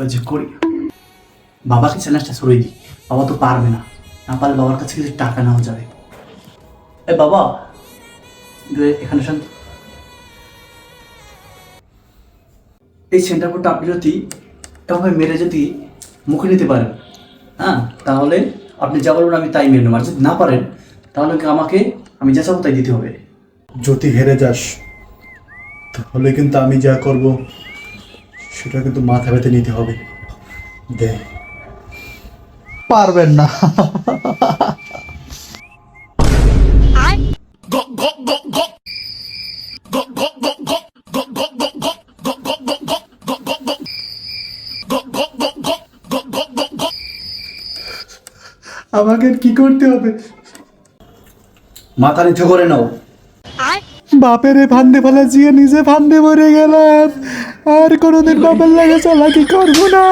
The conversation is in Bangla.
কিভাবে যে করি। বাবাকে চ্যালেঞ্জটা সরিয়ে দিই, বাবা তো পারবে না, না পারলে বাবার কাছে কিছু টাকা নেওয়া যাবে। এ বাবা, এখানে শান্ত। এই সেন্টার কোডটা আপনি যদি এভাবে মেরে যদি মুখে নিতে পারেন, হ্যাঁ, তাহলে আপনি যা বলবেন আমি তাই মেনে নেব। আর যদি না পারেন তাহলে আমাকে আমি যা চাবো তাই দিতে হবে। যদি হেরে যাস তাহলে কিন্তু আমি যা করব সেটা কিন্তু মাথা ব্যথে নিতে হবে। দে। পারবেন না। আমাকে কি করতে হবে? মাথা নিচু করে নাও। বাপেরে ফান্দে ফেলা জিয়ে নিজে ফান্দে মরে গেলাম, আর কোনোদিন বাপের লাগে চালাকি করবো না।